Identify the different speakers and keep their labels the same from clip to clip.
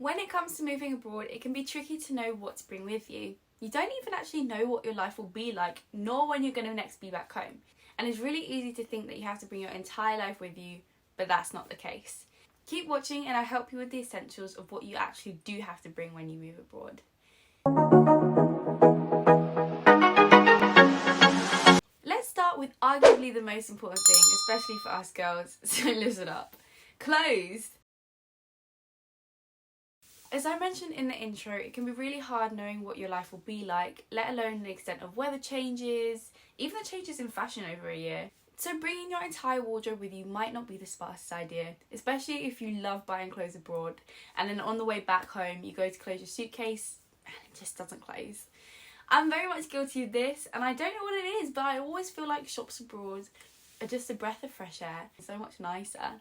Speaker 1: When it comes to moving abroad, it can be tricky to know what to bring with you. You don't even actually know what your life will be like, nor when you're going to next be back home. And it's really easy to think that you have to bring your entire life with you, but that's not the case. Keep watching and I'll help you with the essentials of what you actually do have to bring when you move abroad. Let's start with arguably the most important thing, especially for us girls, so listen up. Clothes! As I mentioned in the intro, it can be really hard knowing what your life will be like, let alone the extent of weather changes, even the changes in fashion over a year. So bringing your entire wardrobe with you might not be the smartest idea, especially if you love buying clothes abroad and then on the way back home you go to close your suitcase and it just doesn't close. I'm very much guilty of this and I don't know what it is, but I always feel like shops abroad are just a breath of fresh air, so much nicer.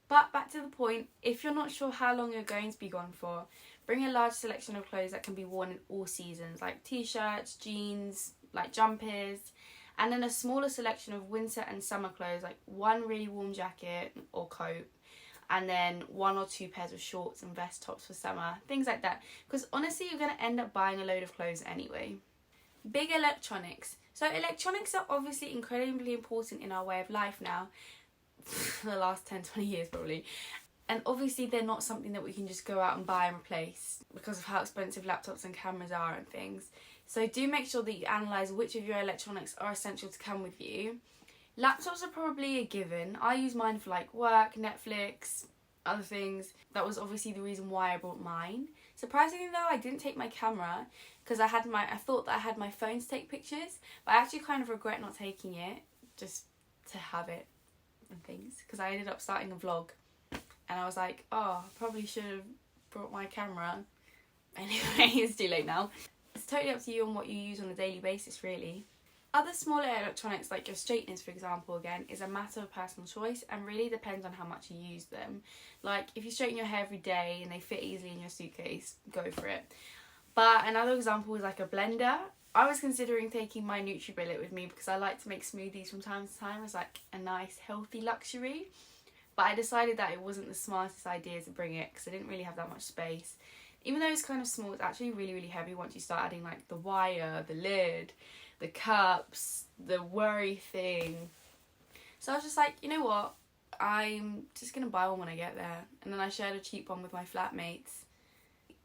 Speaker 1: But back to the point, if you're not sure how long you're going to be gone for, bring a large selection of clothes that can be worn in all seasons, like t-shirts, jeans, like jumpers, and then a smaller selection of winter and summer clothes, like one really warm jacket or coat, and then 1 or 2 pairs of shorts and vest tops for summer, things like that. Because honestly, you're going to end up buying a load of clothes anyway. Big electronics. So electronics are obviously incredibly important in our way of life now. The last 10-20 years probably, and obviously they're not something that we can just go out and buy and replace because of how expensive laptops and cameras are and things. So do make sure that you analyse which of your electronics are essential to come with you. Laptops are probably a given. I use mine for like work, Netflix, other things. That was obviously the reason why I bought mine. Surprisingly though, I didn't take my camera because I thought that I had my phone to take pictures, but I actually kind of regret not taking it just to have it and things, because I ended up starting a vlog and I was like, oh, I probably should have brought my camera. Anyway, it's too late now. It's totally up to you on what you use on a daily basis really. Other smaller electronics like your straighteners, for example, again, is a matter of personal choice and really depends on how much you use them. Like if you straighten your hair every day and they fit easily in your suitcase, go for it. But another example is like a blender. I was considering taking my NutriBullet with me because I like to make smoothies from time to time as like a nice healthy luxury. But I decided that it wasn't the smartest idea to bring it because I didn't really have that much space. Even though it's kind of small, it's actually really, really heavy once you start adding like the wire, the lid, the cups, the worry thing. So I was just like, you know what? I'm just going to buy one when I get there. And then I shared a cheap one with my flatmates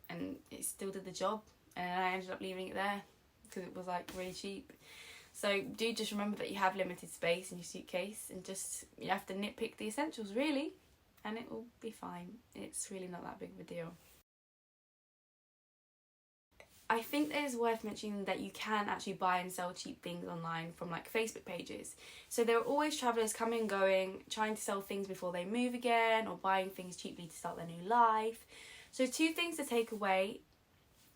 Speaker 1: and it still did the job. And I ended up leaving it there because it was like really cheap. So do just remember that you have limited space in your suitcase and just you have to nitpick the essentials really and it will be fine. It's really not that big of a deal. I think it is worth mentioning that you can actually buy and sell cheap things online from like Facebook pages. So there are always travellers coming and going, trying to sell things before they move again or buying things cheaply to start their new life. So 2 things to take away.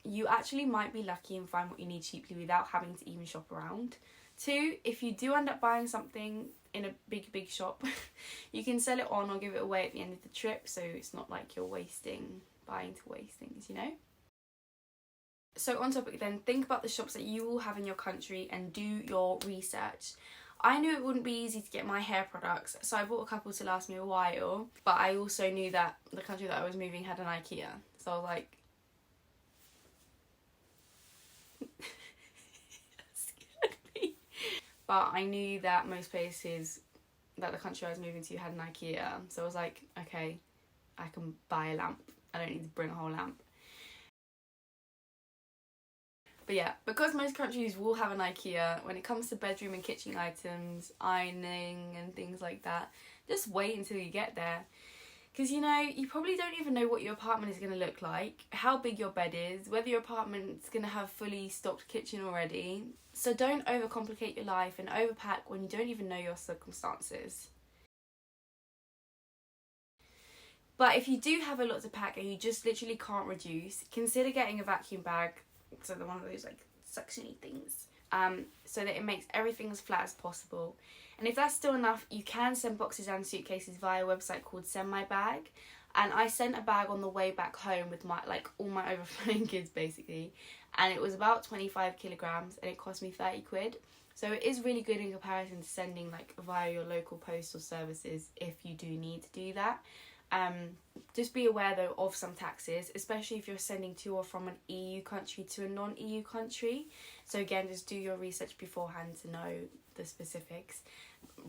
Speaker 1: You actually might be lucky and find what you need cheaply without having to even shop around. 2, if you do end up buying something in a big shop, you can sell it on or give it away at the end of the trip, so it's not like you're buying to waste things, you know? So on topic then, think about the shops that you will have in your country and do your research. I knew it wouldn't be easy to get my hair products, so I bought a couple to last me a while, but I also knew that the country that I was moving had an IKEA, so I was like, scared me. But I knew that most places that the country I was moving to had an IKEA, so I was like, okay, I can buy a lamp. I don't need to bring a whole lamp. But yeah, because most countries will have an IKEA, when it comes to bedroom and kitchen items, ironing and things like that, just wait until you get there. Because, you know, you probably don't even know what your apartment is going to look like, how big your bed is, whether your apartment's going to have fully stocked kitchen already. So don't overcomplicate your life and overpack when you don't even know your circumstances. But if you do have a lot to pack and you just literally can't reduce, consider getting a vacuum bag, so the one of those like suctiony things, so that it makes everything as flat as possible. And if that's still enough, you can send boxes and suitcases via a website called Send My Bag. And I sent a bag on the way back home with my all my overflowing goods basically, and it was about 25 kilograms and it cost me 30 quid. So it is really good in comparison to sending like via your local postal services if you do need to do that. Just be aware though of some taxes, especially if you're sending to or from an EU country to a non-EU country. So again, just do your research beforehand to know the specifics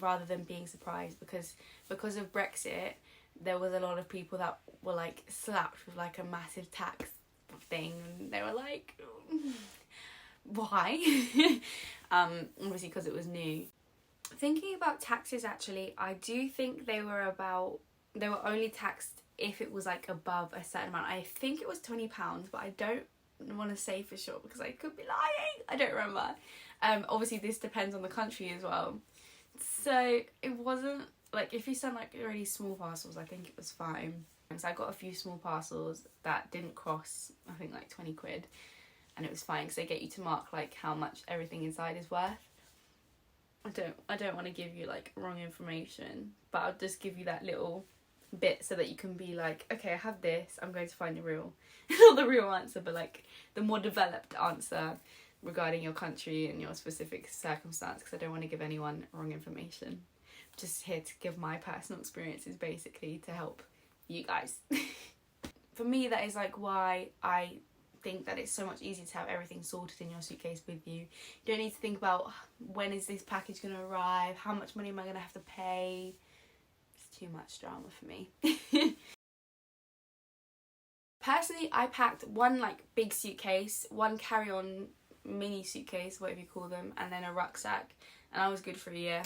Speaker 1: rather than being surprised, because of Brexit there was a lot of people that were like slapped with like a massive tax thing, and they were like, why? Obviously because it was new. Thinking about taxes, actually, I do think they were only taxed if it was like above a certain amount. I think it was £20, but I don't want to say for sure because I could be lying. I don't remember. Obviously this depends on the country as well. So it wasn't like, if you send like really small parcels, I think it was fine. So I got a few small parcels that didn't cross, I think, like 20 quid, and it was fine because they get you to mark like how much everything inside is worth. I don't want to give you like wrong information, but I'll just give you that little bit so that you can be like, okay, I have this, I'm going to find the real, not the real answer, but like the more developed answer regarding your country and your specific circumstance, because I don't want to give anyone wrong information. I'm just here to give my personal experiences basically to help you guys. For me, that is like why I think that it's so much easier to have everything sorted in your suitcase with you. You don't need to think about when is this package going to arrive, how much money am I going to have to pay. It's too much drama for me. Personally, I packed one like big suitcase, one carry-on mini suitcase, whatever you call them, and then a rucksack, and I was good for a year.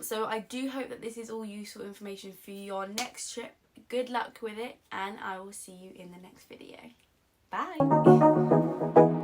Speaker 1: So I do hope that this is all useful information for your next trip. Good luck with it, and I will see you in the next video. Bye!